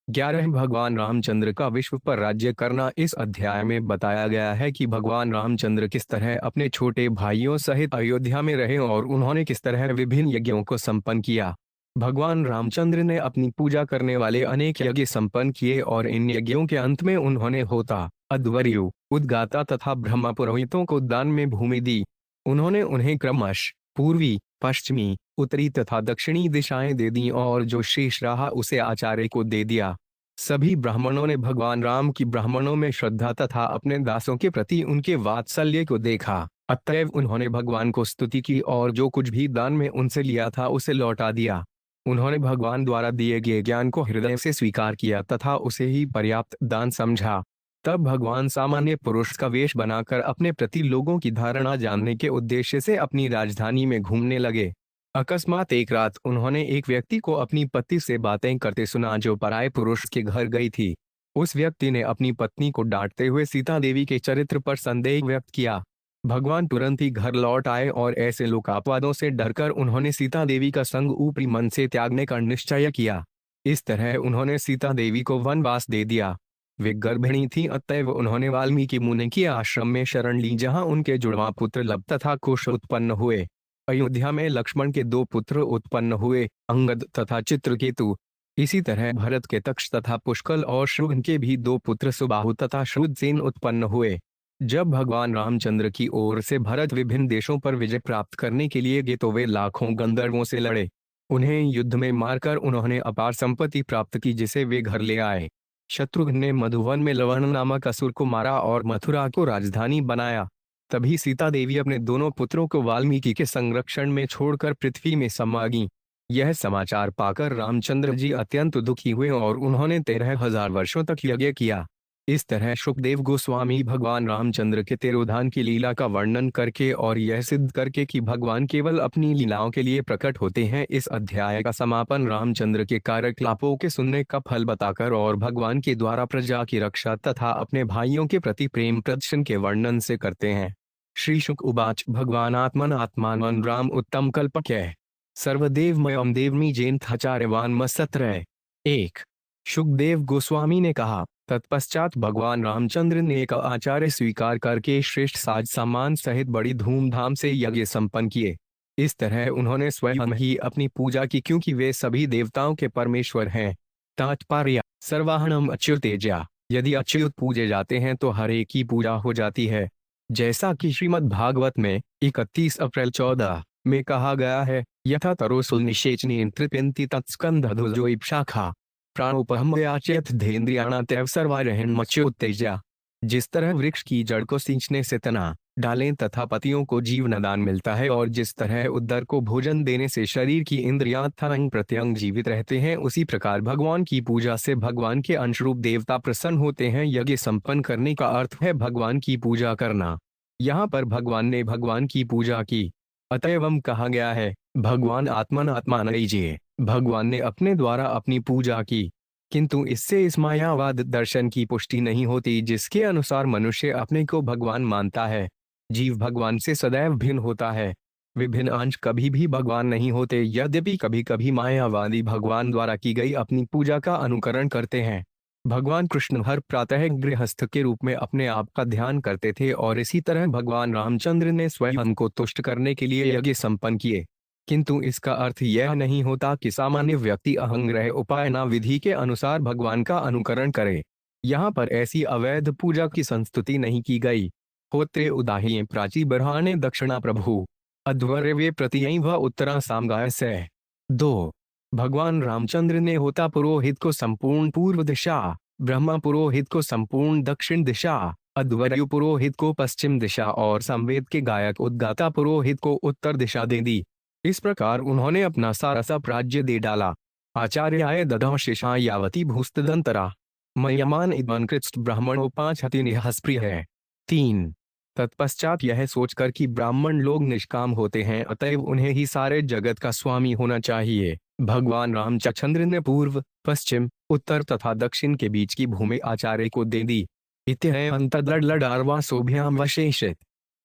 11 भगवान रामचंद्र का विश्व पर राज्य करना। इस अध्याय में बताया गया है कि भगवान रामचंद्र किस तरह अपने छोटे भाइयों सहित अयोध्या में रहे और उन्होंने किस तरह विभिन्न यज्ञों को संपन्न किया। भगवान रामचंद्र ने अपनी पूजा करने वाले अनेक यज्ञ संपन्न किए और इन यज्ञों के अंत में उन्होंने होता, अध्वर्यु, उद्गाता तथा ब्रह्मा पुरोहितों को दान में भूमि दी। उन्होंने उन्हें क्रमश पूर्वी, पश्चिमी, उत्तरी तथा दक्षिणी दिशाएं दे दी और जो शेष रहा उसे आचार्य को दे दिया। सभी ब्राह्मणों ने भगवान राम की ब्राह्मणों में श्रद्धा तथा अपने दासों के प्रति उनके वात्सल्य को देखा, अतएव उन्होंने भगवान को स्तुति की और जो कुछ भी दान में उनसे लिया था उसे लौटा दिया। उन्होंने भगवान द्वारा दिए गए ज्ञान को हृदय से स्वीकार किया तथा उसे ही पर्याप्त दान समझा। तब भगवान सामान्य पुरुष का वेश बनाकर अपने प्रति लोगों की धारणा जानने के उद्देश्य से अपनी राजधानी में घूमने लगे। अकस्मात एक रात उन्होंने एक व्यक्ति को अपनी पत्नी से बातें करते सुना जो पराये पुरुष के घर गई थी। उस व्यक्ति ने अपनी पत्नी को डांटते हुए सीता देवी के चरित्र पर संदेह व्यक्त किया। भगवान तुरंत ही घर लौट आए और ऐसे लोकापवादों से डरकर उन्होंने सीता देवी का संग ऊपरी मन से त्यागने का निश्चय किया। इस तरह उन्होंने सीता देवी को वनवास दे दिया। वे गर्भिणी थी, अतएव उन्होंने वाल्मीकि मुनि के आश्रम में शरण ली जहां उनके जुड़वा पुत्र लव तथा कुश उत्पन्न हुए। अयोध्या में लक्ष्मण के 2 पुत्र उत्पन्न हुए, अंगद तथा चित्रकेतु। इसी तरह भरत के तक्ष तथा पुष्कल और शत्रुघ्न के भी 2 पुत्र सुबाहु तथा श्रुतसेन उत्पन्न हुए। जब भगवान रामचंद्र की ओर से भरत विभिन्न देशों पर विजय प्राप्त करने के लिए गए तो वे लाखों गंधर्वों से लड़े। उन्हें युद्ध में मारकर उन्होंने अपार संपत्ति प्राप्त की जिसे वे घर ले आए। शत्रुघ्न ने मधुवन में लवण नामक असुर को मारा और मथुरा को राजधानी बनाया। तभी सीता देवी अपने दोनों पुत्रों को वाल्मीकि के संरक्षण में छोड़कर पृथ्वी में समा गईं। यह समाचार पाकर रामचंद्र जी अत्यंत दुखी हुए और उन्होंने 13,000 वर्षों तक यज्ञ किया। इस तरह शुकदेव गोस्वामी भगवान रामचंद्र के तिरोधान की लीला का वर्णन करके और यह सिद्ध करके कि भगवान केवल अपनी लीलाओं के लिए प्रकट होते हैं, इस अध्याय का समापन रामचंद्र के कार्यकलापों के सुनने का फल बताकर और भगवान के द्वारा प्रजा की रक्षा तथा अपने भाइयों के प्रति प्रेम प्रदर्शन के वर्णन से करते हैं। श्री शुक उवाच भगवान आत्मन राम उत्तम कल्पक्य सर्वदेवमयम देवमी जैनथाचार्यवान मसत्रय। 1। शुकदेव गोस्वामी ने कहा, तत्पश्चात भगवान रामचंद्र ने एक आचार्य स्वीकार करके श्रेष्ठ साज सामान सहित बड़ी धूमधाम से यज्ञ संपन्न किए। इस तरह उन्होंने स्वयं ही अपनी पूजा की क्योंकि वे सभी देवताओं के परमेश्वर हैं। तात्पर्य सर्वाहणम अच्युतेज्या, यदि अच्युत पूजे जाते हैं तो हर एक की पूजा हो जाती है। जैसा कि श्रीमद् भागवत में 31 अप्रैल 14 में कहा गया है, यथा तरोसुल निषेचनी तृप्यन्ति तत्स्कंधधुजो शाखा प्राणोपहमयाचेत धेन्द्रियाणा तैव सर्वारहणमच्युतेज्या। जिस तरह वृक्ष की जड़ को सींचने से तना, डालें तथा पतियों को जीवनदान मिलता है और जिस तरह उदर को भोजन देने से शरीर की इंद्रियां अंग प्रत्यंग जीवित रहते हैं, उसी प्रकार भगवान की पूजा से भगवान के अंशरूप देवता प्रसन्न होते हैं। यज्ञ संपन्न करने का अर्थ है भगवान की पूजा करना। यहाँ पर भगवान ने भगवान की पूजा की, अतएव कहा गया है भगवान आत्मान लीजिए। भगवान ने अपने द्वारा अपनी पूजा की, किंतु इससे इस मायावाद दर्शन की पुष्टि नहीं होती जिसके अनुसार मनुष्य अपने को भगवान मानता है। जीव भगवान से सदैव भिन्न होता है। विभिन्न अंश कभी भी भगवान नहीं होते, यद्यपि कभी कभी मायावादी भगवान द्वारा की गई अपनी पूजा का अनुकरण करते हैं। भगवान कृष्ण हर प्रातः गृहस्थ के रूप में अपने आप का ध्यान करते थे और इसी तरह भगवान रामचंद्र ने स्वयं को तुष्ट करने के लिए यज्ञ संपन्न किए। किंतु इसका अर्थ यह नहीं होता कि सामान्य व्यक्ति अहंग्रह उपायना विधि के अनुसार भगवान का अनुकरण करे। यहाँ पर ऐसी अवैध पूजा की संस्तुति नहीं की गई। होत्रे उदाह्ये प्राची बर्हाने दक्षिणा प्रभु अध्वर्य प्रत्यय व उत्तरा सामगाय से। 2। भगवान रामचंद्र ने होता पुरोहित को संपूर्ण पूर्व दिशा, ब्रह्मा पुरोहित को संपूर्ण दक्षिण दिशा, अध्वर्यु पुरोहित को पश्चिम दिशा और संवेद के गायक उद्गाता पुरोहित को उत्तर दिशा दे दी। इस प्रकार उन्होंने अपना सारा सब राज्य दे डाला। आचार्याय ददौ शेषा यावती भूस्तदंतरा मयमान इदमन कृत्स्थ ब्राह्मणों 5 हति निहस्प्रिय है। 3। तत्पश्चात यह सोचकर कि ब्राह्मण लोग निष्काम होते हैं, अतएव उन्हें ही सारे जगत का स्वामी होना चाहिए, भगवान रामचंद्र ने पूर्व, पश्चिम, उत्तर तथा दक्षिण के बीच की भूमि आचार्य को दे दी। इत्यय अंतर्लडार्वा सोभ्याम वशेषित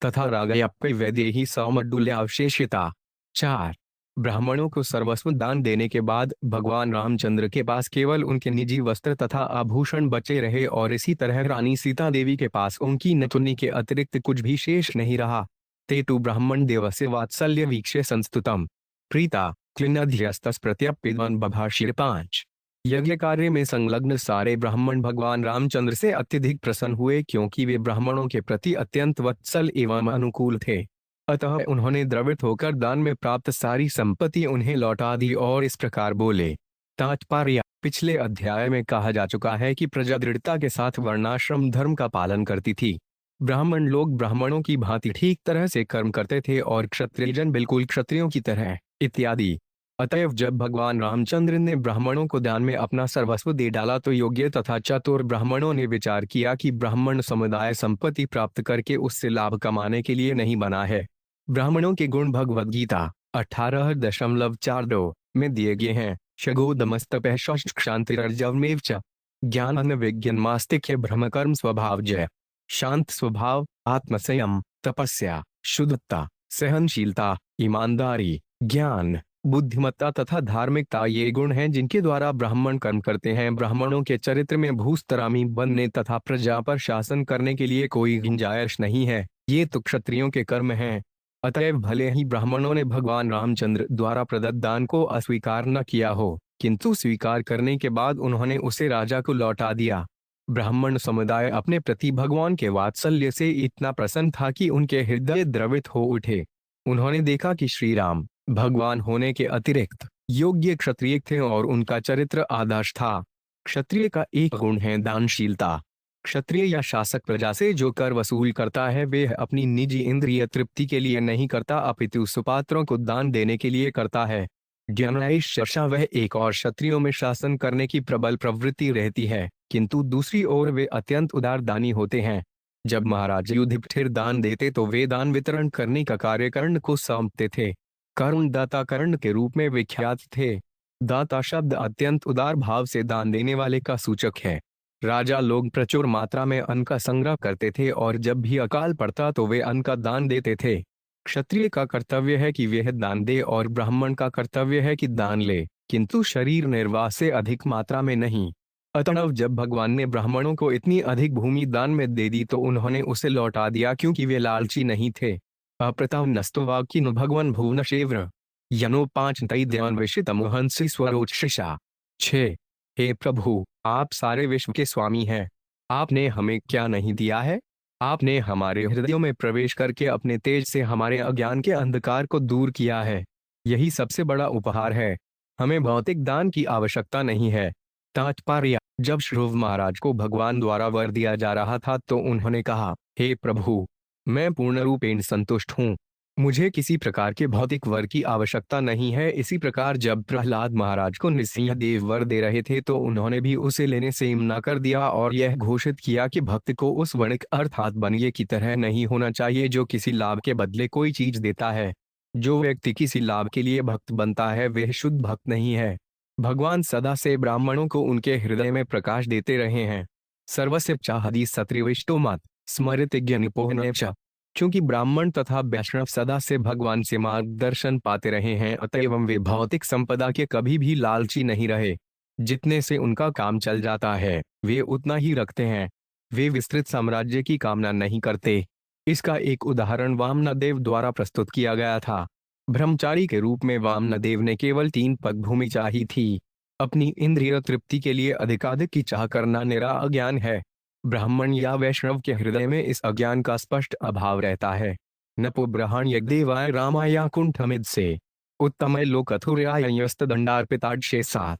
तथा रागयप्य वैदेही सौमडुल्यावशेषिता। 4। ब्राह्मणों को सर्वस्व दान देने के बाद भगवान रामचंद्र के पास केवल उनके निजी वस्त्र तथा आभूषण बचे रहे और इसी तरह रानी सीता देवी के पास उनकी नथुनी के अतिरिक्त कुछ भी शेष नहीं रहा। ते तु ब्राह्मण देवस्य वात्सल्य वीक्ष्य संस्तुतम प्रीता क्लिन्नध्यस्तस प्रत्यपिद्वन बभाषिर 5। यज्ञ कार्य में संलग्न सारे ब्राह्मण भगवान रामचंद्र से अत्यधिक प्रसन्न हुए क्योंकि वे ब्राह्मणों के प्रति अत्यंत वत्सल एवं अनुकूल थे। अतः उन्होंने द्रवित होकर दान में प्राप्त सारी संपत्ति उन्हें लौटा दी और इस प्रकार बोले। तात्पर्य: पिछले अध्याय में कहा जा चुका है कि प्रजा दृढ़ता के साथ वर्णाश्रम धर्म का पालन करती थी। ब्राह्मण लोग ब्राह्मणों की भांति ठीक तरह से कर्म करते थे और क्षत्रियजन बिल्कुल क्षत्रियों की तरह इत्यादि। अतएव जब भगवान रामचंद्र ने ब्राह्मणों को दान में अपना सर्वस्व दे डाला तो योग्य तथा चतुर ब्राह्मणों ने विचार किया कि ब्राह्मण समुदाय संपत्ति प्राप्त करके उससे लाभ कमाने के लिए नहीं बना है। ब्राह्मणों के गुण भगवद गीता 18.42 में दिए गए हैं। शगोदमस्तपः शांतिरर्जवमेव च ज्ञान विज्ञानमास्तिक्य ब्रह्मकर्म स्वभाव जय। शांत स्वभाव, आत्मसंयम, तपस्या, शुद्धता, सहनशीलता, ईमानदारी, ज्ञान, बुद्धिमत्ता तथा धार्मिकता ये गुण हैं जिनके द्वारा ब्राह्मण कर्म करते हैं। ब्राह्मणों के चरित्र में भूस्तरामी बनने तथा प्रजा पर शासन करने के लिए कोई गुंजाइश नहीं है। ये तो क्षत्रियों के कर्म हैं। अतएव भले ही ब्राह्मणों ने भगवान रामचंद्र द्वारा प्रदत्त दान को अस्वीकार न किया हो, किंतु स्वीकार करने के बाद उन्होंने उसे राजा को लौटा दिया। ब्राह्मण समुदाय अपने प्रति भगवान के वात्सल्य से इतना प्रसन्न था कि उनके हृदय द्रवित हो उठे। उन्होंने देखा कि श्री राम भगवान होने के अतिरिक्त योग्य क्षत्रिय थे और उनका चरित्र आदर्श था। क्षत्रिय का एक गुण है दानशीलता। क्षत्रिय या शासक प्रजा से जो कर वसूल करता है वे अपनी निजी इंद्रिय तृप्ति के लिए नहीं करता अपितु सुपात्रों को दान देने के लिए करता है। ज्ञानैश्चर्षा वह एक और क्षत्रियों में शासन करने की प्रबल प्रवृत्ति रहती है, किंतु दूसरी ओर वे अत्यंत उदार दानी होते हैं। जब महाराज युधिष्ठिर दान देते तो वे दान वितरण करने का कार्य कर्ण को सौंपते थे। कर्ण दाता कर्ण के रूप में विख्यात थे। दाता शब्द अत्यंत उदार भाव से दान देने वाले का सूचक है। राजा लोग प्रचुर मात्रा में अन्न का संग्रह करते थे और जब भी अकाल पड़ता तो वे अन्न का दान देते थे। क्षत्रिय का कर्तव्य है कि वह दान दे और ब्राह्मण का कर्तव्य है कि दान ले, किंतु शरीर निर्वाह से अधिक मात्रा में नहीं। अतः जब भगवान ने ब्राह्मणों को इतनी अधिक भूमि दान में दे दी तो उन्होंने उसे लौटा दिया क्योंकि वे लालची नहीं थे। अप्रताव नस्तो वाक्यनु भगवान भुवनशेव्र यनो 5 तैद्यान्वेषितमुहंसि स्वरोचिषा 6। हे प्रभु, आप सारे विश्व के स्वामी हैं। आपने हमें क्या नहीं दिया है? आपने हमारे हृदयों में प्रवेश करके अपने तेज से हमारे अज्ञान के अंधकार को दूर किया है। यही सबसे बड़ा उपहार है। हमें भौतिक दान की आवश्यकता नहीं है। तात्पर्य: जब ध्रुव महाराज को भगवान द्वारा वर दिया जा रहा था तो उन्होंने कहा, हे प्रभु, मैं पूर्ण रूपेण संतुष्ट हूँ। मुझे किसी प्रकार के भौतिक वर की आवश्यकता नहीं है। इसी प्रकार जब प्रहलाद महाराज को नृसिंह देव वर दे रहे थे तो उन्होंने भी उसे लेने से इमना कर दिया और यह घोषित किया कि भक्त को उस वणिक अर्थात बनिए की तरह नहीं होना चाहिए जो किसी लाभ के बदले कोई चीज देता है। जो व्यक्ति किसी लाभ के लिए भक्त बनता है वह शुद्ध भक्त नहीं है। भगवान सदा से ब्राह्मणों को उनके हृदय में प्रकाश देते रहे हैं। सर्वस्य चाहदी सत्रिविष्टो मत स्मृत ज्ञानिपोहनैव च। क्योंकि ब्राह्मण तथा वैष्णव सदा से भगवान से मार्गदर्शन पाते रहे हैं अतएव वे भौतिक संपदा के कभी भी लालची नहीं रहे। जितने से उनका काम चल जाता है वे उतना ही रखते हैं। वे विस्तृत साम्राज्य की कामना नहीं करते। इसका एक उदाहरण वामनदेव द्वारा प्रस्तुत किया गया था। ब्रह्मचारी के रूप में वामनदेव ने केवल 3 पग भूमि चाही थी। अपनी इंद्रिय तृप्ति के लिए अधिकाधिक की चाह करना निरा अज्ञान है। ब्राह्मण या वैष्णव के हृदय में इस अज्ञान का स्पष्ट अभाव रहता है। नपो ब्रहाण यज्ञदेवाय रामाया कुंठमिद से उत्तमय लोकथुर्यायस्तदंडार्पिताड्शे 7।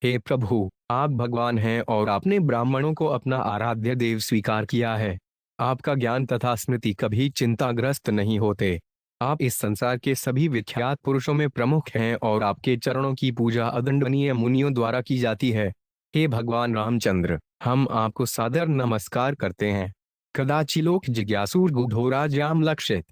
हे प्रभु, आप भगवान हैं और आपने ब्राह्मणों को अपना आराध्य देव स्वीकार किया है। आपका ज्ञान तथा स्मृति कभी चिंताग्रस्त नहीं होते। आप इस संसार के सभी विख्यात पुरुषों में प्रमुख हैं और आपके चरणों की पूजा अदंडनीय मुनियों द्वारा की जाती है। हे भगवान रामचंद्र, हम आपको सादर नमस्कार करते हैं। कदाचिलोक जिज्ञासुर्गुधोराज्याम लक्षित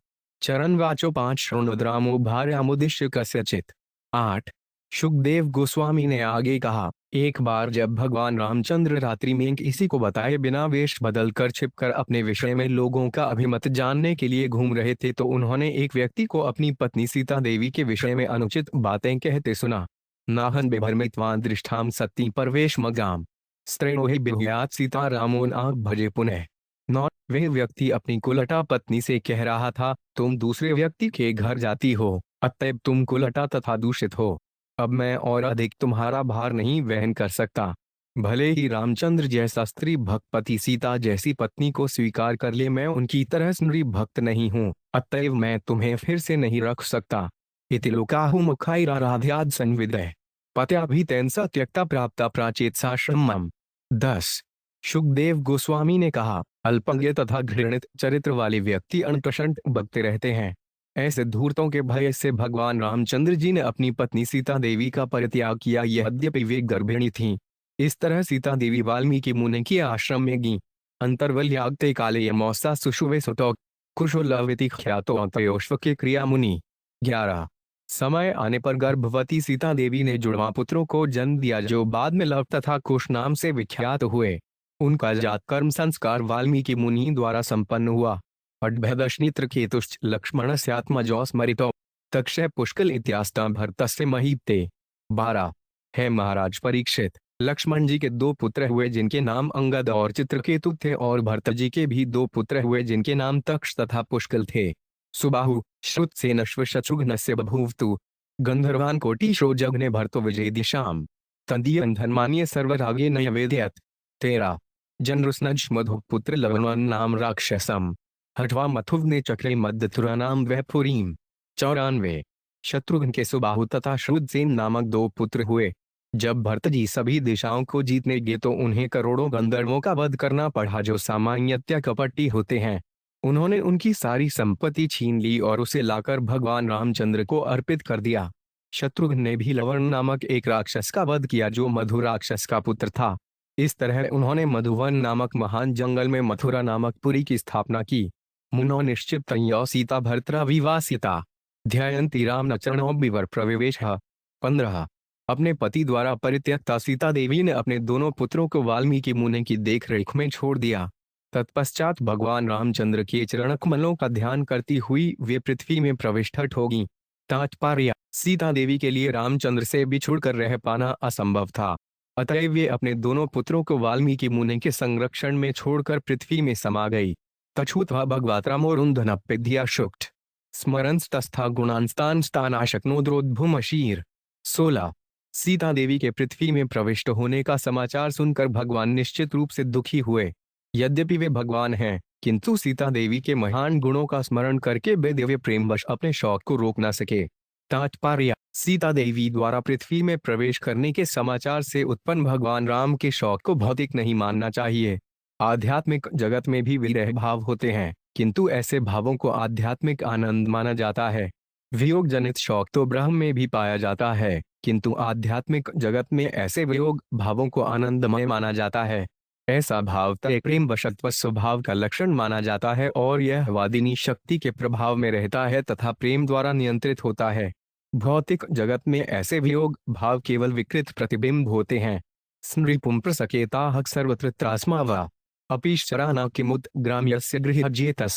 चरण वाचो 5 श्रोणुद्रामो भार्यामुदिश्य कस्यचित 8। सुखदेव गोस्वामी ने आगे कहा, एक बार जब भगवान रामचंद्र रात्रि में किसी को बताए बिना वेश बदलकर छिपकर अपने विषय में लोगों का अभिमत जानने के लिए घूम रहे थे तो उन्होंने एक व्यक्ति को अपनी पत्नी सीता देवी के विषय में अनुचित बातें कहते सुना। नाहन बिभर्मित्वान् दृष्टाम सत्ती परवेश मगाम स्त्रेणोहि बिभूयात् सीता रामो नाग भजे पुनः। नौ, वह व्यक्ति अपनी कुलटा पत्नी से कह रहा था, तुम दूसरे व्यक्ति के घर जाती हो, अतएव तुम कुलटा तथा दूषित हो। अब मैं और अधिक तुम्हारा भार नहीं वहन कर सकता। भले ही रामचंद्र जैसा स्त्री भक्त पति सीता जैसी पत्नी को स्वीकार कर ले, मैं उनकी तरह स्त्री भक्त नहीं हूँ, अतएव मैं तुम्हें फिर से नहीं रख सकता। इति लोकाहु मुखाइराराध्याद संविदय पत्याभितेनसा त्यक्ता प्राप्ता प्राचेत साश्रमम्। 10। सुखदेव गोस्वामी ने कहा, अल्पज्ञ तथा घृणित चरित्र वाले व्यक्ति अनप्रशंत बकते रहते हैं। ऐसे धूर्तों के भय से भगवान रामचंद्र जी ने अपनी पत्नी सीता देवी का परित्याग किया, यद्यपि वे गर्भिणी थीं। इस तरह सीता देवी वाल्मीकि मुनि के आश्रम में गईं। अंतर्वल्यागते काले यमौसा सुषुवे सुतौ कुशोलविति ख्यातो अंतयोश्व के क्रिया मुनि। 11। समय आने पर गर्भवती सीता देवी ने जुड़वा पुत्रों को जन्म दिया जो बाद में लव तथा कुश नाम से विख्यात हुए। उनका जात कर्म संस्कार वाल्मीकि मुनि द्वारा संपन्न हुआ। अड्भदशनित्र केतुश्च लक्ष्मण स्यात्मजौ स्मरितो तक्षय पुष्कल इत्यास्ता भरतस्य महीपते। 12। है महाराज परीक्षित, लक्ष्मण जी के 2 पुत्र हुए जिनके नाम अंगद और चित्रकेतु थे, और भरत जी के भी 2 पुत्र हुए जिनके नाम तक्ष तथा पुष्कल थे। सुबाहु श्रुतसेनश्व शत्रुघ्नस्य बभूवतु गंधर्वान् कोटिशो जघ्ने भरतो विजय दिशाम तदीयं धर्मान्य सर्वरागे न यवेदयत्। 13। जनरुस्नज मधुपुत्र लवणवान नाम राक्षसम हठवा मथुव ने चक्रे मध्यथुरा नाम वैपुरीम। 94। शत्रुघ्न के सुबाहु तथा श्रुतसेन नामक 2 पुत्र हुए। जब भरत जी सभी दिशाओं को जीतने गए तो उन्हें करोड़ों गंधर्वों का वध करना पड़ा जो सामान्यतः कपटी होते हैं। उन्होंने उनकी सारी संपत्ति छीन ली और उसे लाकर भगवान रामचंद्र को अर्पित कर दिया। शत्रुघ्न ने भी लवण नामक एक राक्षस का वध किया जो मधु राक्षस का पुत्र था। इस तरह उन्होंने मधुवन नामक महान जंगल में मथुरा नामक पुरी की स्थापना की। मुनो निश्चित सीता भर्तरा विवासिता ध्यायन्ति राम न चरणों विवर प्रविवेश। 15। अपने पति द्वारा परित्यक्ता सीता देवी ने अपने दोनों पुत्रों को वाल्मीकि मुनि की देखरेख में छोड़ दिया। तत्पश्चात भगवान रामचंद्र के चरण कमलों का ध्यान करती हुई वे पृथ्वी में प्रविष्ट होगी। तात्पर्य, सीता देवी के लिए रामचंद्र से बिछुड़कर रह पाना असंभव था, अतएव वे अपने दोनों पुत्रों को वाल्मीकि मुनि के संरक्षण में छोड़कर पृथ्वी में समा गई। तछूत्वा भगवात्रामोरुन्धनप्यध्या शुक्त स्मरंस्तस्था गुणांस्तान स्थानाशक्नोद्रोद्भुमशीर। 16। सीता देवी के पृथ्वी में प्रविष्ट होने का समाचार सुनकर भगवान निश्चित रूप से दुखी हुए। यद्यपि वे भगवान हैं, किंतु सीता देवी के महान गुणों का स्मरण करके वे दिव्य प्रेमवश अपने शौक को रोक न सके। तात्पर्य, सीता देवी द्वारा पृथ्वी में प्रवेश करने के समाचार से उत्पन्न भगवान राम के शौक को भौतिक नहीं मानना चाहिए। आध्यात्मिक जगत में भी विरह भाव होते हैं, किंतु ऐसे भावों को आध्यात्मिक आनंद माना जाता है। वियोग जनित शौक तो ब्रह्म में भी पाया जाता है, किंतु आध्यात्मिक जगत में ऐसे वियोग भावों को आनंदमय माना जाता है। ऐसा भाव तय प्रेम वशत्व स्वभाव का लक्षण माना जाता है और यह वादिनी शक्ति के प्रभाव में रहता है तथा प्रेम द्वारा नियंत्रित होता है। भौतिक जगत में ऐसे वियोग भाव केवल विकृत प्रतिबिंब होते हैं। स्नृपुं प्रसकेता सर्वत्र त्रास्मावा अपीश्चराना किमुत ग्राम्यस्य गृह्यजेतस।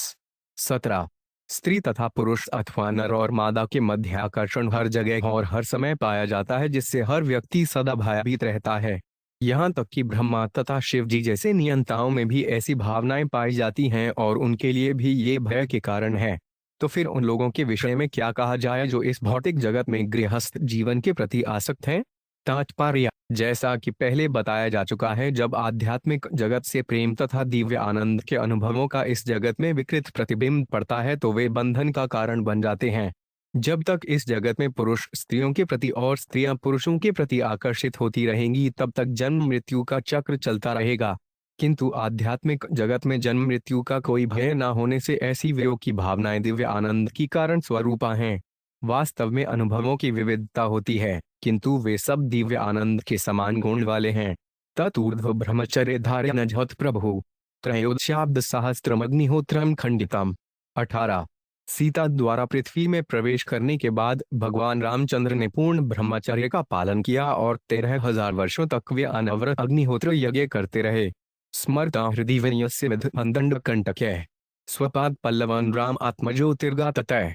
17। स्त्री तथा पुरुष अथवा नर और मादा के मध्य आकर्षण हर जगह और हर समय पाया जाता है, जिससे हर व्यक्ति सदा भयभीत रहता है। यहाँ तक कि ब्रह्मा तथा शिव जी जैसे नियंताओं में भी ऐसी भावनाएं पाई जाती हैं और उनके लिए भी ये भय के कारण है। तो फिर उन लोगों के विषय में क्या कहा जाए जो इस भौतिक जगत में गृहस्थ जीवन के प्रति आसक्त हैं। तात्पर्य, जैसा कि पहले बताया जा चुका है, जब आध्यात्मिक जगत से प्रेम तथा दिव्य आनंद के अनुभवों का इस जगत में विकृत प्रतिबिंब पड़ता है तो वे बंधन का कारण बन जाते हैं। जब तक इस जगत में पुरुष स्त्रियों के प्रति और स्त्रियां पुरुषों के प्रति आकर्षित होती रहेंगी, तब तक जन्म मृत्यु का चक्र चलता रहेगा। किंतु आध्यात्मिक जगत में जन्म मृत्यु का कोई भय न होने से ऐसी वियोग की भावनाएं दिव्य आनंद की कारण स्वरूपा हैं। वास्तव में अनुभवों की विविधता होती है, किंतु वे सब दिव्य आनंद के समान गुण वाले हैं। ततूर्ध्व ब्रह्मचर्य धार्य नजहत प्रभु त्रयोदशाब्द सहस्त्रमग्निहोत्रम खंडितम। 18। सीता द्वारा पृथ्वी में प्रवेश करने के बाद भगवान रामचंद्र ने पूर्ण ब्रह्मचर्य का पालन किया और 13,000 वर्षों तक वे अनवरत अग्निहोत्र यज्ञ करते रहे। स्मरता हृदय विनयस्य विध अंदंड कंटक्य स्वपाद पल्लवन राम आत्मज्योतिर्गाततः।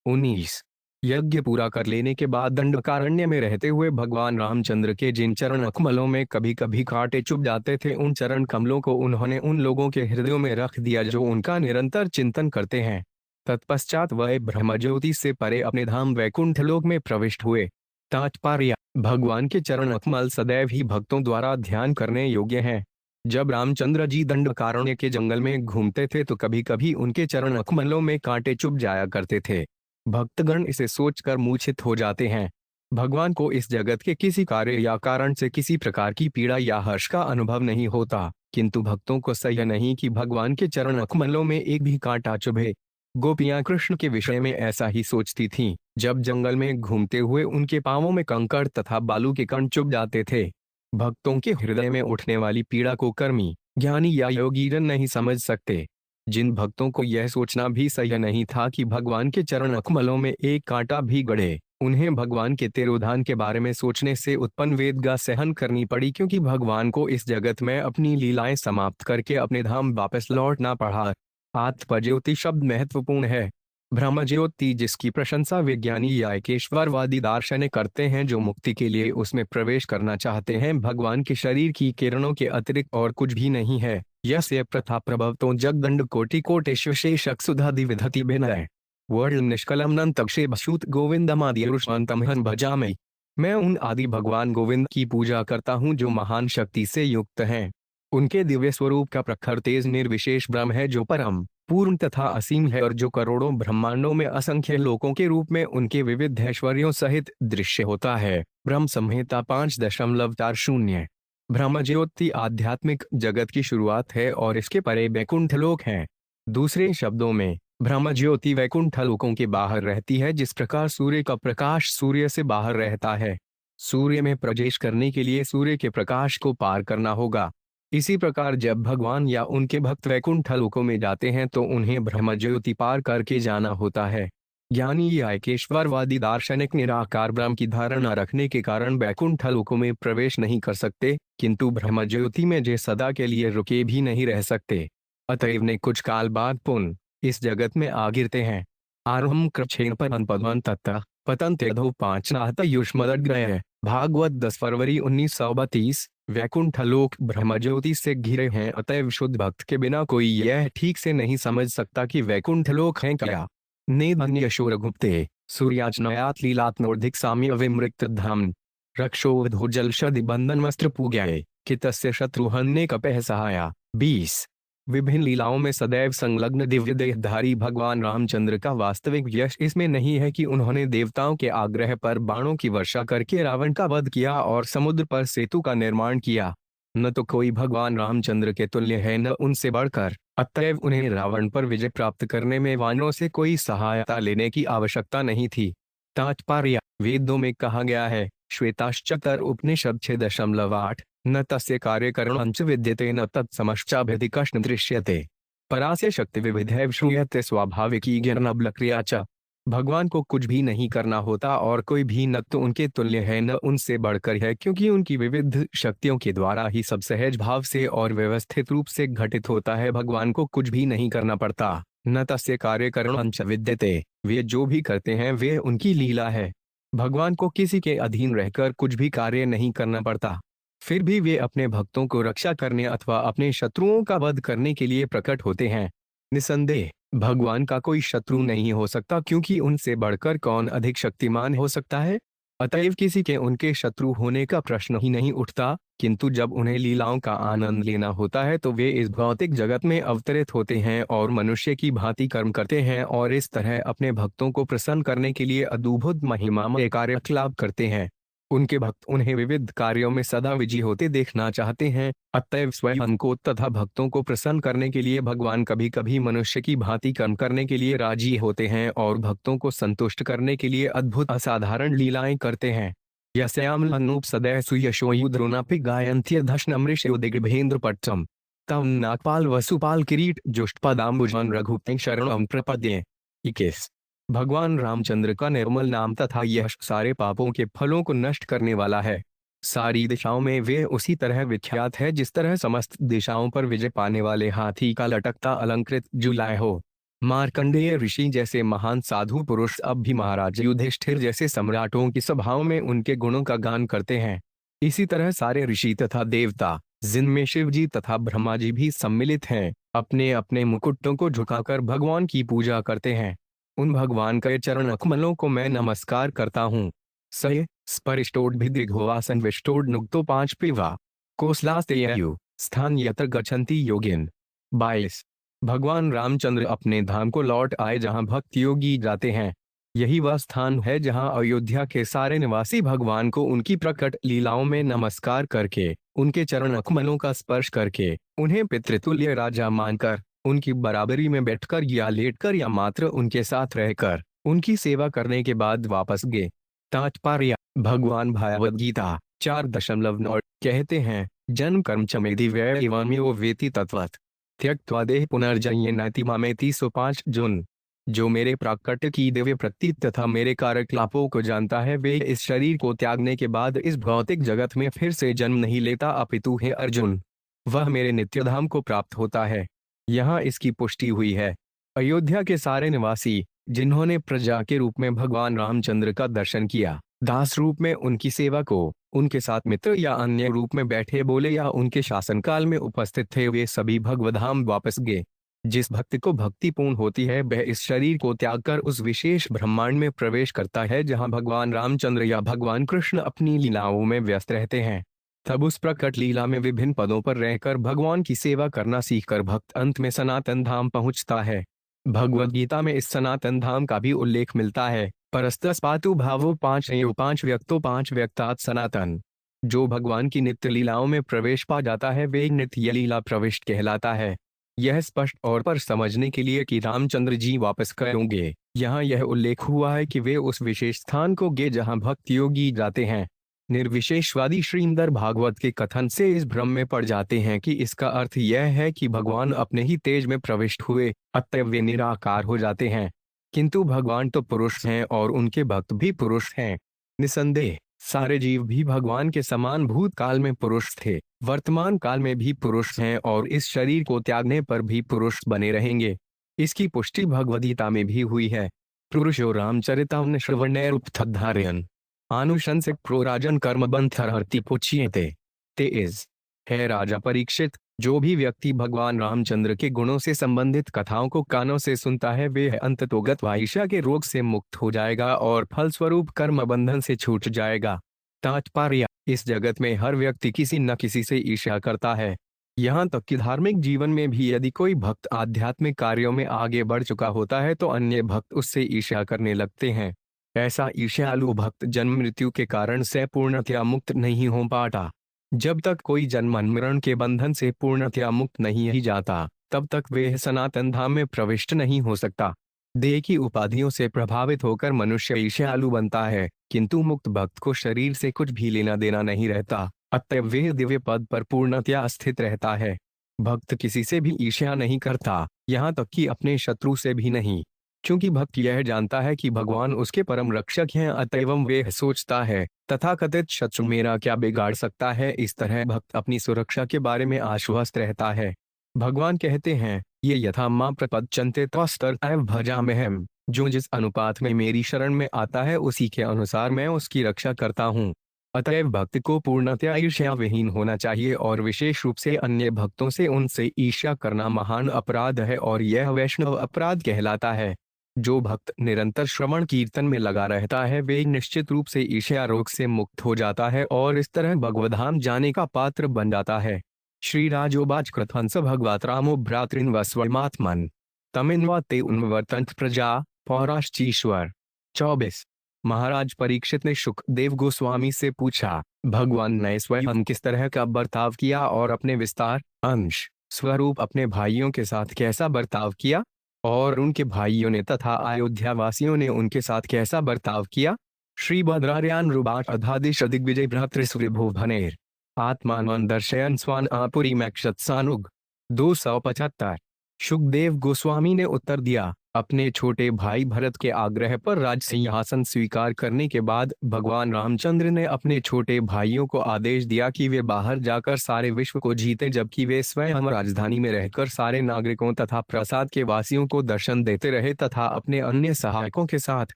19 यज्ञ पूरा कर लेने के बाद दंडकारण्य में रहते हुए भगवान रामचंद्र के जिन चरण कमलों में कभी कभी कांटे चुभ जाते थे, उन चरण कमलों को उन्होंने उन लोगों के हृदयों में रख दिया जो उनका निरंतर चिंतन करते हैं। तत्पश्चात वह ब्रह्मज्योति से परे अपने धाम वैकुंठ लोक में प्रविष्ट हुए। तात्पर्य: भगवान के चरण कमल सदैव ही भक्तों द्वारा ध्यान करने योग्य हैं। जब रामचंद्र जी दंडकारण्य के जंगल में घूमते थे तो कभी कभी उनके चरण कमलों में कांटे चुभ जाया करते थे। भक्तगण इसे सोचकर मूर्छित हो जाते हैं। भगवान को इस जगत के किसी कार्य या कारण से किसी प्रकार की पीड़ा या हर्ष का अनुभव नहीं होता, किंतु भक्तों को सह्य नहीं कि भगवान के चरण कमलों में एक भी कांटा चुभे। गोपियां कृष्ण के विषय में ऐसा ही सोचती थीं। जब जंगल में घूमते हुए उनके पांवों में कंकड़ तथा बालू के कण चुभ जाते थे। भक्तों के हृदय में उठने वाली पीड़ा को कर्मी, ज्ञानी या योगीजन नहीं समझ सकते। जिन भक्तों को यह सोचना भी सही नहीं था कि भगवान के चरण कमलों में एक कांटा भी गड़े, उन्हें भगवान के तिरोधान के बारे में सोचने से उत्पन्न वेदना सहन करनी पड़ी, क्योंकि भगवान को इस जगत में अपनी लीलाएं समाप्त करके अपने धाम वापस लौटना पड़ा। आत्मज्योति शब्द महत्वपूर्ण है। ब्रह्मज्योति जिसकी प्रशंसा विज्ञानी या एकेश्वरवादी दार्शनिक करते हैं, जो मुक्ति के लिए उसमें प्रवेश करना चाहते हैं, भगवान के शरीर की किरणों के अतिरिक्त और कुछ भी नहीं है। यस्य प्रथा प्रभवतो जगदंड कोटि कोटिश विशेषक सुधादि विधति विनय वर्ल निष्कलम नंतक्षे बसूत गोविंदमादि रुष्मंतमहन भजामि। मैं उन आदि भगवान गोविंद की पूजा करता हूँ जो महान शक्ति से युक्त हैं। उनके दिव्य स्वरूप का प्रखर तेज निर्विशेष ब्रह्म है, जो परम पूर्ण तथा असीम है और जो करोड़ों ब्रह्मांडों में असंख्य लोकों के रूप में उनके विविध ऐश्वर्यों सहित दृश्य होता है। ब्रह्म संहिता 5.40। ब्रह्मज्योति आध्यात्मिक जगत की शुरुआत है और इसके परे वैकुंठ लोक है। दूसरे शब्दों में ब्रह्मज्योति वैकुंठ लोकों के बाहर रहती है, जिस प्रकार सूर्य का प्रकाश सूर्य से बाहर रहता है। सूर्य में प्रवेश करने के लिए सूर्य के प्रकाश को पार करना होगा। इसी प्रकार जब भगवान या उनके भक्त वैकुंठ लोकों में जाते हैं तो उन्हें ब्रह्मज्योति पार करके जाना होता है। ज्ञानी या एकेश्वरवादी दार्शनिक निराकार ब्रह्म की धारणा रखने के कारण वैकुंठ लोकों में प्रवेश नहीं कर सकते, किंतु ब्रह्मज्योति में जे सदा के लिए रुके भी नहीं रह सकते। अतएव ने कुछ काल बाद पुनः इस जगत में आ गिरते हैं। आरहम कृच्छेन पदवन तत्ता पतंत्यधो 5 नाहत युष्मदग्रय। भागवत 10 फरवरी 1932। वैकुंठ लोक ब्रह्मज्योति से घिरे हैं, अतएव शुद्ध भक्त के बिना कोई यह ठीक से नहीं समझ सकता कि वैकुंठ लोक हैं क्या। नेदन्यशोर गुप्ते सूर्याचनयात लीलात्नोर्धिक साम्य विमृक्त धाम रक्षोधोजल शदि बंधन वस्त्र पूज्याय कितस्य शत्रुहन्ने कपह सहाया। 20 विभिन्न लीलाओं में सदैव संलग्न दिव्य देहधारी भगवान रामचंद्र का वास्तविक यश इसमें नहीं है कि उन्होंने देवताओं के आग्रह पर बाणों की वर्षा करके रावण का वध किया और समुद्र पर सेतु का निर्माण किया। न तो कोई भगवान रामचंद्र के तुल्य है, न उनसे बढ़कर। अतएव उन्हें रावण पर विजय प्राप्त करने में वानरों से कोई सहायता लेने की आवश्यकता नहीं थी। तात्पर्य: वेदों में कहा गया है, श्वेताश्चतर उपनिषद 6.8, न तस्य कार्यकरणञ्च विद्यते न तत्समश्चाभ्यधिकश्न दृश्यते। परास्य शक्ति विविधैव श्रूयते स्वाभाविकी ज्ञानबलक्रिया च। भगवान को कुछ भी नहीं करना होता और कोई भी न तो उनके तुल्य है न उनसे बढ़कर है, क्योंकि उनकी विविध शक्तियों के द्वारा ही सब सहज भाव से और व्यवस्थित रूप से घटित होता है। भगवान को कुछ भी नहीं करना पड़ता। न तस्य कार्यकरणञ्च विद्यते, वे जो भी करते हैं वे उनकी लीला है। भगवान को किसी के अधीन रहकर कुछ भी कार्य नहीं करना पड़ता, फिर भी वे अपने भक्तों को रक्षा करने अथवा अपने शत्रुओं का वध करने के लिए प्रकट होते हैं। निसंदेह भगवान का कोई शत्रु नहीं हो सकता, क्योंकि उनसे बढ़कर कौन अधिक शक्तिमान हो सकता है। अतएव किसी के उनके शत्रु होने का प्रश्न ही नहीं उठता। किंतु जब उन्हें लीलाओं का आनंद लेना होता है तो वे इस भौतिक जगत में अवतरित होते हैं और मनुष्य की भांति कर्म करते हैं और इस तरह अपने भक्तों को प्रसन्न करने के लिए अद्भुत महिमामय कार्यकलाप करते हैं। उनके भक्त उन्हें विविध कार्यों में सदा विजयी होते देखना चाहते हैं। अतएव स्वयं को तथा भक्तों को प्रसन्न करने के लिए भगवान कभी कभी मनुष्य की भांति कर्म करने के लिए राजी होते हैं और भक्तों को संतुष्ट करने के लिए अद्भुत असाधारण लीलाएं करते हैं। यस्यामलनूप सदैव सुयशोयुद्रोनापि गायन्त्यधश्नमृषयोदिग्भेन्द्र पट्टम तम नागपाल वसुपाल किरीट जुष्टपदाम्बुजन रघुपति शरणं प्रपद्ये। 21। भगवान रामचंद्र का निर्मल नाम तथा यश सारे पापों के फलों को नष्ट करने वाला है। सारी दिशाओं में वे उसी तरह विख्यात है जिस तरह समस्त दिशाओं पर विजय पाने वाले हाथी का लटकता अलंकृत जुलाय हो। मार्कंडेय ऋषि जैसे महान साधु पुरुष अब भी महाराज युधिष्ठिर जैसे सम्राटों की सभाओं में उनके गुणों का गान करते हैं। इसी तरह सारे ऋषि तथा देवता, जिनमें शिव जी तथा ब्रह्मा जी भी सम्मिलित हैं, अपने अपने मुकुटों को झुकाकर भगवान की पूजा करते हैं। उन भगवान के चरण कमलों को मैं नमस्कार करता हूँ। सय स्परिष्टोड्भिदिग्वासन विष्टोड्नुक्तो 5 पिवा कोसलास्तेयु स्थान यत्र गच्छन्ति योगिन। 22। भगवान रामचंद्र अपने धाम को लौट आए जहां भक्त योगी जाते हैं। यही वह स्थान है जहां अयोध्या के सारे निवासी भगवान को उनकी प्रकट लीलाओं में नमस्कार करके, उनके चरण कमलों का स्पर्श करके, उन्हें पितृतुल्य राजा मानकर, उनकी बराबरी में बैठकर या लेटकर या मात्र उनके साथ रहकर उनकी सेवा करने के बाद वापस गए। तात्पर्य: भगवान भागवत गीता 4.9 कहते हैं, जन्म कर्म च मेधि व्यय एवं वेति तत्वत् त्यक्त्वा देह पुनर्जन्य नैति मामेति 105 जून। जो मेरे प्राकट्य की दिव्य प्रतीत तथा मेरे कार्यकलापों को जानता है वे इस शरीर को त्यागने के बाद इस भौतिक जगत में फिर से जन्म नहीं लेता, अपितु हे अर्जुन, वह मेरे नित्य धाम को प्राप्त होता है। यहाँ इसकी पुष्टि हुई है। अयोध्या के सारे निवासी जिन्होंने प्रजा के रूप में भगवान रामचंद्र का दर्शन किया, दास रूप में उनकी सेवा को, उनके साथ मित्र या अन्य रूप में बैठे बोले या उनके शासनकाल में उपस्थित थे, वे सभी भगवधाम वापस गए। जिस भक्त को भक्ति पूर्ण होती है वह इस शरीर को त्यागकर उस विशेष ब्रह्मांड में प्रवेश करता है जहां भगवान रामचंद्र या भगवान कृष्ण अपनी लीलाओं में व्यस्त रहते हैं। तब उस प्रकट लीला में विभिन्न पदों पर रहकर भगवान की सेवा करना सीखकर भक्त अंत में सनातन धाम पहुंचता है। भगवद गीता में इस सनातन धाम का भी उल्लेख मिलता है। परस्तस पातु भावो 5 व्यक्तो 5 व्यक्तात् सनातन। जो भगवान की नित्य लीलाओं में प्रवेश पा जाता है वे नित्य लीला प्रविष्ट कहलाता है। यह स्पष्ट और पर समझने के लिए कि रामचंद्र जी वापस करेंगे, यहाँ यह उल्लेख हुआ है कि वे उस विशेष स्थान को गए जहाँ भक्त योगी जाते हैं। निर्विशेषवादी श्रीमद् भागवत के कथन से इस भ्रम में पड़ जाते हैं कि इसका अर्थ यह है कि भगवान अपने ही तेज में प्रविष्ट हुए, अतः वे निराकार हो जाते हैं। किंतु भगवान तो पुरुष हैं और उनके भक्त भी पुरुष हैं। निसंदेह सारे जीव भी भगवान के समान भूतकाल में पुरुष थे, वर्तमान काल में भी पुरुष हैं और इस शरीर को त्यागने पर भी पुरुष बने रहेंगे। इसकी पुष्टि भगवद गीता में भी हुई है। पुरुषो रामचरितम् श्रवणैरुपथद्धारयन् आनुशंसिक प्रोराजन कर्मबंधहर्ति पुच्यते। तेज है राजा परीक्षित, जो भी व्यक्ति भगवान रामचंद्र के गुणों से संबंधित कथाओं को कानों से सुनता है वे अंततोगत वाईशा के रोग से मुक्त हो जाएगा और फलस्वरूप कर्म बंधन से छूट जाएगा। तात्पर्य: इस जगत में हर व्यक्ति किसी न किसी से ईर्ष्या करता है। यहाँ तक कि धार्मिक जीवन में भी यदि कोई भक्त आध्यात्मिक कार्यों में आगे बढ़ चुका होता है तो अन्य भक्त उससे ईर्ष्या करने लगते हैं। ऐसा ईर्ष्यालु भक्त जन्म मृत्यु के कारण से पूर्णतया मुक्त नहीं हो पाता। जब तक कोई जन्म मरण के बंधन से पूर्णतया मुक्त नहीं ही जाता तब तक वे सनातन धाम में प्रविष्ट नहीं हो सकता। देह की उपाधियों से प्रभावित होकर मनुष्य ईर्ष्यालु बनता है, किंतु मुक्त भक्त को शरीर से कुछ भी लेना देना नहीं रहता, अतः वे दिव्य पद पर पूर्णतया स्थित रहता है। भक्त किसी से भी ईर्ष्या नहीं करता, यहाँ तक कि अपने शत्रु से भी नहीं, क्योंकि भक्त यह जानता है कि भगवान उसके परम रक्षक हैं, अतएव वे सोचता है तथाकथित शत्रु मेरा क्या बिगाड़ सकता है। इस तरह भक्त अपनी सुरक्षा के बारे में आश्वस्त रहता है। भगवान कहते हैं, ये यथा मां प्रपद्यन्ते तस्तैव भजाम्यहम्। जो जिस अनुपात में मेरी शरण में आता है उसी के अनुसार मैं उसकी रक्षा करता हूँ। अतएव भक्त को पूर्णतया ईर्ष्या विहीन होना चाहिए और विशेष रूप से अन्य भक्तों से उनसे ईर्ष्या करना महान अपराध है और यह वैष्णव अपराध कहलाता है। जो भक्त निरंतर श्रवण कीर्तन में लगा रहता है वे निश्चित रूप से ईर्ष्या रोग से मुक्त हो जाता है और इस तरह भगवधाम जाने का पात्र बन जाता है। श्री राजोवाच कृतहंस भगवत रामो भ्रातृन्वस्वमात्मन् तमिन्वा ते उन्वर्तन्त प्रजा पौराश्चीश्वर। 24। महाराज परीक्षित ने सुखदेव गोस्वामी से पूछा, भगवान ने स्वयं किस तरह का बर्ताव किया और अपने विस्तार अंश स्वरूप अपने भाइयों के साथ कैसा बर्ताव किया और उनके भाइयों ने तथा अयोध्या वासियों ने उनके साथ कैसा बर्ताव किया। श्री भद्रार्यान रुबाच अधादिश दिग्विजय भ्रातृस्वृभो भनेर आत्मान दर्शयन स्वान आपुरी मैक्षत सानुग। 275। सुखदेव गोस्वामी ने उत्तर दिया, अपने छोटे भाई भरत के आग्रह पर राज सिंहासन स्वीकार करने के बाद भगवान रामचंद्र ने अपने छोटे भाइयों को आदेश दिया कि वे बाहर जाकर सारे विश्व को जीते, जबकि वे स्वयं राजधानी में रहकर सारे नागरिकों तथा प्रासाद के वासियों को दर्शन देते रहे तथा अपने अन्य सहायकों के साथ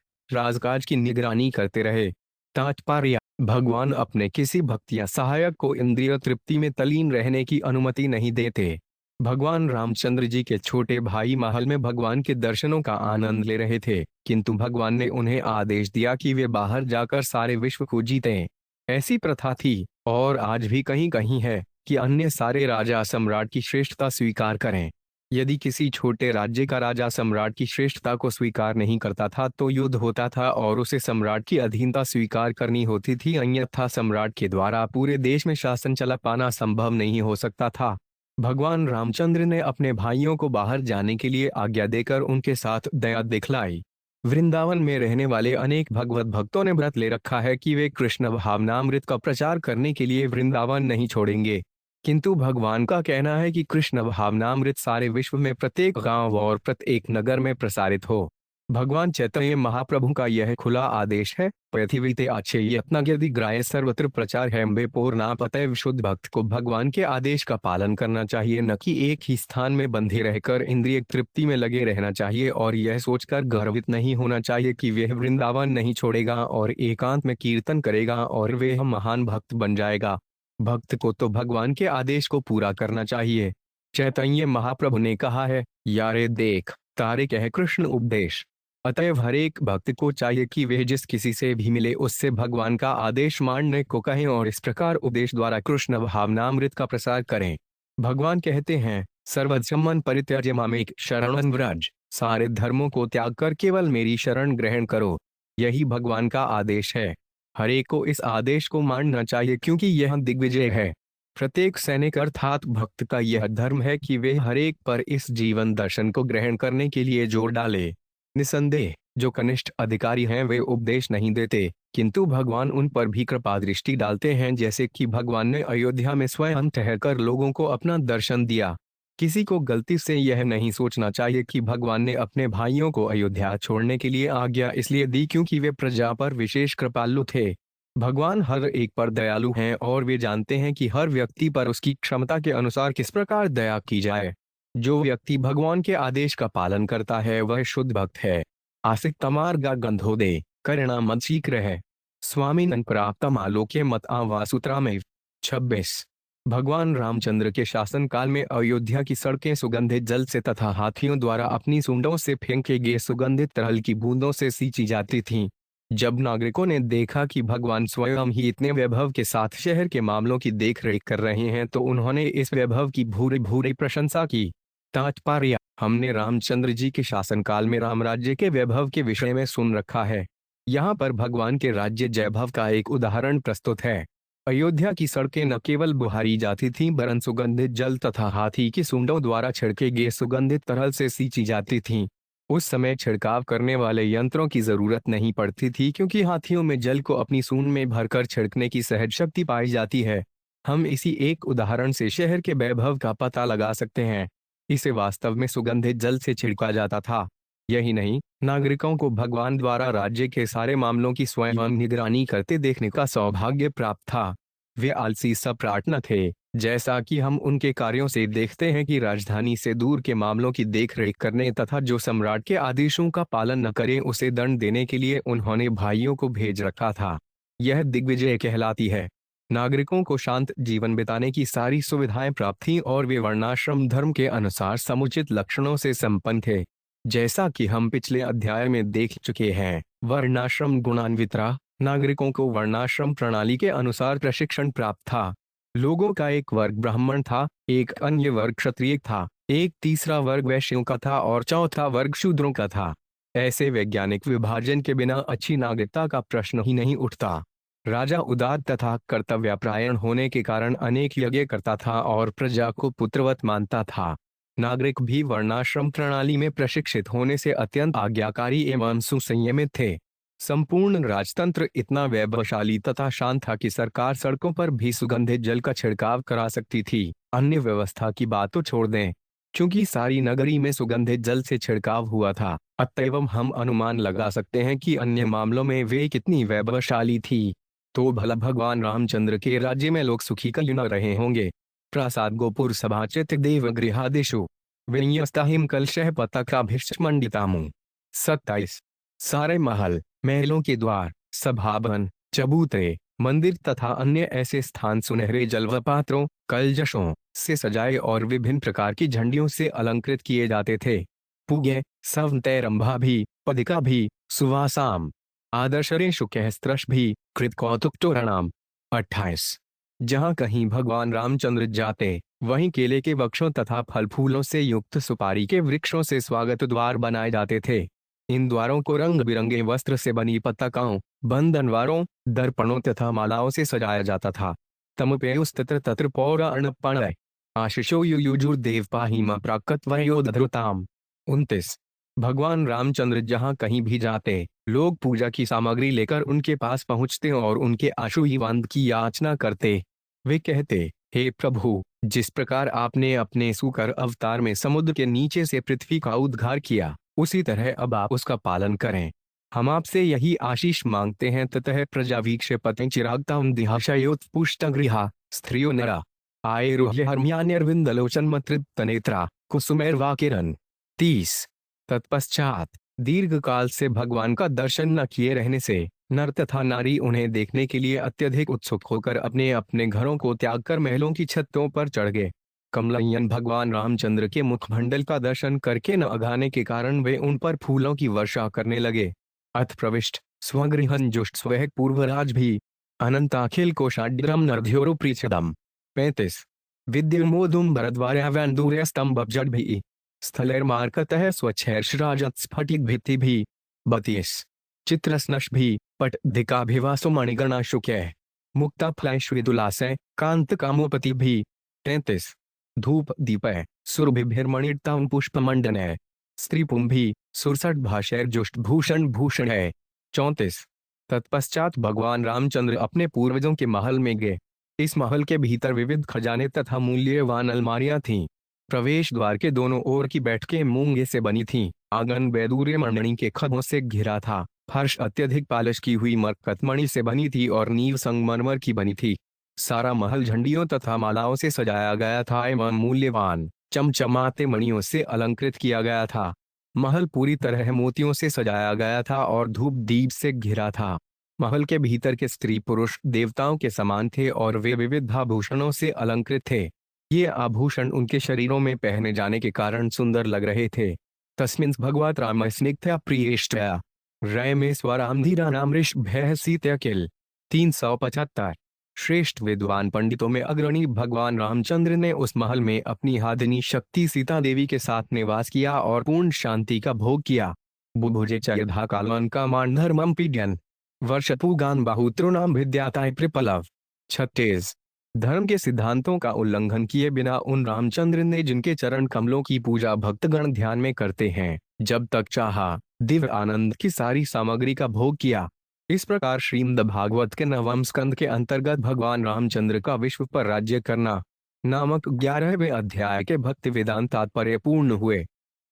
राजकाज की निगरानी करते रहे। तात्पर्य: भगवान अपने किसी भक्त या सहायक को इंद्रिय तृप्ति में तल्लीन रहने की अनुमति नहीं देते। भगवान रामचंद्र जी के छोटे भाई महल में भगवान के दर्शनों का आनंद ले रहे थे, किंतु भगवान ने उन्हें आदेश दिया कि वे बाहर जाकर सारे विश्व को जीतें। ऐसी प्रथा थी, और आज भी कहीं कहीं है, कि अन्य सारे राजा सम्राट की श्रेष्ठता स्वीकार करें। यदि किसी छोटे राज्य का राजा सम्राट की श्रेष्ठता को स्वीकार नहीं करता था तो युद्ध होता था और उसे सम्राट की अधीनता स्वीकार करनी होती थी, अन्यथा सम्राट के द्वारा पूरे देश में शासन चला पाना संभव नहीं हो सकता था। भगवान रामचंद्र ने अपने भाइयों को बाहर जाने के लिए आज्ञा देकर उनके साथ दया दिखलाई। वृंदावन में रहने वाले अनेक भगवत भक्तों ने व्रत ले रखा है कि वे कृष्ण भावनामृत का प्रचार करने के लिए वृंदावन नहीं छोड़ेंगे, किंतु भगवान का कहना है कि कृष्ण भावनामृत सारे विश्व में प्रत्येक गांव और प्रत्येक नगर में प्रसारित हो। भगवान चैतन्य महाप्रभु का यह खुला आदेश है, पृथ्वीते अच्छे यत्नज्ञ ग्राह्य सर्वत्र प्रचार है अम्बे पूर्णाप। अतएव शुद्ध भक्त को भगवान के आदेश का पालन करना चाहिए, न कि एक ही स्थान में बंधे रहकर इंद्रिय तृप्ति में लगे रहना चाहिए और यह सोचकर गर्वित नहीं होना चाहिए कि वह वृंदावन नहीं छोड़ेगा और एकांत में कीर्तन करेगा और वह महान भक्त बन जाएगा। भक्त को तो भगवान के आदेश को पूरा करना चाहिए। चैतन्य महाप्रभु ने कहा है, यारे देख तारे कह कृष्ण उपदेश। अतएव हर एक भक्त को चाहिए कि वह जिस किसी से भी मिले उससे भगवान का आदेश मानने को कहें और इस प्रकार उपदेश द्वारा कृष्ण भावनामृत का प्रसार करें। भगवान कहते हैं, सर्वधर्मन् परित्यज्य मामेक शरणं व्रज। सारे धर्मों को त्याग कर केवल मेरी शरण ग्रहण करो। यही भगवान का आदेश है। हर एक को इस आदेश को मानना चाहिए, क्योंकि यह दिग्विजय है। प्रत्येक सैनिक अर्थात भक्त का यह धर्म है कि वे हर एक पर इस जीवन दर्शन को ग्रहण करने के लिए जोर डाले। निसंदेह जो कनिष्ठ अधिकारी हैं वे उपदेश नहीं देते, किंतु भगवान उन पर भी कृपा दृष्टि डालते हैं, जैसे कि भगवान ने अयोध्या में स्वयं ठहरकर लोगों को अपना दर्शन दिया। किसी को गलती से यह नहीं सोचना चाहिए कि भगवान ने अपने भाइयों को अयोध्या छोड़ने के लिए आज्ञा इसलिए दी क्योंकि वे प्रजा पर विशेष कृपालु थे। भगवान हर एक पर दयालु हैं और वे जानते हैं कि हर व्यक्ति पर उसकी क्षमता के अनुसार किस प्रकार दया की जाए। जो व्यक्ति भगवान के आदेश का पालन करता है वह शुद्ध भक्त है। आसिक मार्गा गंधोदे करुणा मत शीघ्र है स्वामी नन प्राप्त आलोक्य मत आवासूत्रा में। 26। भगवान रामचंद्र के शासन काल में अयोध्या की सड़कें सुगंधित जल से तथा हाथियों द्वारा अपनी सूंडों से फेंके गए सुगंधित तरल की बूंदों से सींची जाती थीं। जब नागरिकों ने देखा कि भगवान स्वयं ही इतने वैभव के साथ शहर के मामलों की देखरेख कर रहे हैं तो उन्होंने इस वैभव की भूरी भूरी प्रशंसा की। तात्पर्य: हमने रामचंद्र जी के शासनकाल में राम राज्य के वैभव के विषय में सुन रखा है। यहाँ पर भगवान के राज्य वैभव का एक उदाहरण प्रस्तुत है। अयोध्या की सड़कें न केवल बुहारी जाती थीं वरन सुगंधित जल तथा हाथी की सूंडों द्वारा छिड़के गए सुगंधित तरल से सींची जाती थीं। उस समय छिड़काव करने वाले यंत्रों की जरूरत नहीं पड़ती थी, क्योंकि हाथियों में जल को अपनी सूंड में भरकर छिड़कने की सहज शक्ति पाई जाती है। हम इसी एक उदाहरण से शहर के वैभव का पता लगा सकते हैं। इसे वास्तव में सुगंधित जल से छिड़का जाता था। यही नहीं, नागरिकों को भगवान द्वारा राज्य के सारे मामलों की स्वयं निगरानी करते देखने का सौभाग्य प्राप्त था। वे आलसी सम्राट न थे, जैसा कि हम उनके कार्यों से देखते हैं कि राजधानी से दूर के मामलों की देखरेख करने तथा जो सम्राट के आदेशों का पालन न करे उसे दंड देने के लिए उन्होंने भाइयों को भेज रखा था। यह दिग्विजय कहलाती है। नागरिकों को शांत जीवन बिताने की सारी सुविधाएं प्राप्त थीं और वे वर्णाश्रम धर्म के अनुसार समुचित लक्षणों से संपन्न थे। जैसा कि हम पिछले अध्याय में देख चुके हैं, वर्णाश्रम गुणान्विता नागरिकों को वर्णाश्रम प्रणाली के अनुसार प्रशिक्षण प्राप्त था। लोगों का एक वर्ग ब्राह्मण था, एक अन्य वर्ग क्षत्रिय था, एक तीसरा वर्ग वैश्यों का था और चौथा वर्ग शूद्रों का था। ऐसे वैज्ञानिक विभाजन के बिना अच्छी नागरिकता का प्रश्न ही नहीं उठता। राजा उदार तथा कर्तव्यपरायण होने के कारण अनेक यज्ञ करता था और प्रजा को पुत्रवत मानता था। नागरिक भी वर्णाश्रम प्रणाली में प्रशिक्षित होने से अत्यंत आज्ञाकारी एवं सुसंयमित थे। संपूर्ण राजतंत्र इतना वैभवशाली तथा शांत था कि सरकार सड़कों पर भी सुगंधित जल का छिड़काव करा सकती थी। अन्य व्यवस्था की बात तो छोड़ दें, क्योंकि सारी नगरी में सुगंधित जल से छिड़काव हुआ था। अतएव हम अनुमान लगा सकते हैं कि अन्य मामलों में वे कितनी वैभवशाली थी। तो भला भगवान रामचंद्र के राज्य में लोग सुखी क्यों न रहे होंगे। प्रासाद गोपुर सभाचित देवगृहादिषु विन्यस्ताहिम कलशः पताकाभिषमंडितामु। 27। सारे महल, महलों के द्वार, सभाभवन, चबूतरे, मंदिर तथा अन्य ऐसे स्थान सुनहरे जलव पात्रों, कलजशों से सजाए और विभिन्न प्रकार की झंडियों से अलंकृत किए जाते थे। पुगे सवंतैरंभा भी, पदिका भी, सुवासाम आदर्शरे शुकहस्त्रश भी, कृत कौतुक तोरणाम। 28। जहाँ कहीं भगवान रामचंद्र जाते, वहीं केले के वृक्षों तथा फल फूलों से युक्त सुपारी के वृक्षों से स्वागत द्वार बनाए जाते थे। इन द्वारों को रंग बिरंगे वस्त्र से बनी पताकाओं, बंधनवारों, दर्पणों तथा मालाओं से सजाया जाता था। तमपेयुस तत्र तत्र पौराणपण आशिषो युयुजुर्देव पाहिमा प्राकत्वयोधृताम। 29। भगवान रामचंद्र जहाँ कहीं भी जाते, लोग पूजा की सामग्री लेकर उनके पास पहुँचते और उनके आशीर्वाद की याचना करते। वे कहते, हे प्रभु, जिस प्रकार आपने अपने सुकर अवतार में समुद्र के नीचे से पृथ्वी का उद्धार किया, उसी तरह अब आप उसका पालन करें। हम आपसे यही आशीष मांगते हैं। ततः प्रजावीक्ष पते चिरागताम दिहाशयोत्पुष्टगृहा स्त्रियो नरा आयरुह्यहर्म्यान्यरविंदलोचन कुसुमैर्वाकिरन। 30। तत्पश्चात दीर्घ काल से भगवान का दर्शन न किए रहने से नर तथा नारी उन्हें देखने के लिए अत्यधिक उत्सुक होकर अपने अपने घरों को त्याग कर महलों की छतों पर चढ़ गए। कमलयन भगवान रामचंद्र के मुखमंडल का दर्शन करके न अघाने के कारण वे उन पर फूलों की वर्षा करने लगे। अथ प्रविष्ट स्वगृहं जुष्ट स्वह पूर्वराज भी अनंताखिल कोशाड्यम नरध्योरुप्रीछदम। 35। विद्युमोदुम भरद्वार्यावैन्दूर्यस्तंभजड भी स्थलैर्मार्कतः स्वच्छैर्षराजत् स्फटिक भित्ति भी। 32। चित्रस्नश भी पट दिकाभिवासो मणिगणा शुक्य मुक्ता फलैश्विदुलासय कांत कामोपति भी। 33। धूप दीपय सुरभिर्मणिताम पुष्पमंडनय स्त्रीपुंभी सुरसठ भाषैर जुष्ट भूषण भूषण है। 34। तत्पश्चात भगवान रामचंद्र अपने पूर्वजों के महल में गए। इस महल के भीतर विविध खजाने तथा मूल्यवान अलमारियां थीं। प्रवेश द्वार के दोनों ओर की बैठकें मूंगे से बनी थीं। आंगन बैदूर्य मणि के खंभों से घिरा था। फर्श अत्यधिक पालिश की हुई मरकतमणि से बनी थी और नींव संगमरमर की बनी थी। सारा महल झंडियों तथा मालाओं से सजाया गया था एवं मूल्यवान चमचमाते मणियों से अलंकृत किया गया था। महल पूरी तरह मोतियों से सजाया गया था और धूप दीप से घिरा था। महल के भीतर के स्त्री पुरुष देवताओं के समान थे और वे विविध आभूषणों से अलंकृत थे। ये आभूषण उनके शरीरों में पहने जाने के कारण सुंदर लग रहे थे। तस्मिन् भगवत राम स्निग्धया प्रियेष्टया रयमेश्वरामधीरा नामृष भय सीत्यकिल। 375। श्रेष्ठ विद्वान पंडितों में अग्रणी भगवान रामचंद्र ने उस महल में अपनी हादिनी शक्ति सीता देवी के साथ निवास किया और पूर्ण शांति का भोग किया। बुभुजे चयधा कालन का मान धर्मम पीड्यन वर्षपुगान बाहुत्रोनाम विद्याताय प्रपलव। 36। धर्म के सिद्धांतों का उल्लंघन किए बिना उन रामचंद्र ने जिनके चरण कमलों की पूजा भक्तगण ध्यान में करते हैं, जब तक चाहा दिव्य आनंद की सारी सामग्री का भोग किया। इस प्रकार श्रीमद् भागवत के 9वें स्कंद के अंतर्गत भगवान रामचंद्र का विश्व पर राज्य करना नामक 11वें अध्याय के भक्ति वेदांत तात्पर्य पूर्ण हुए।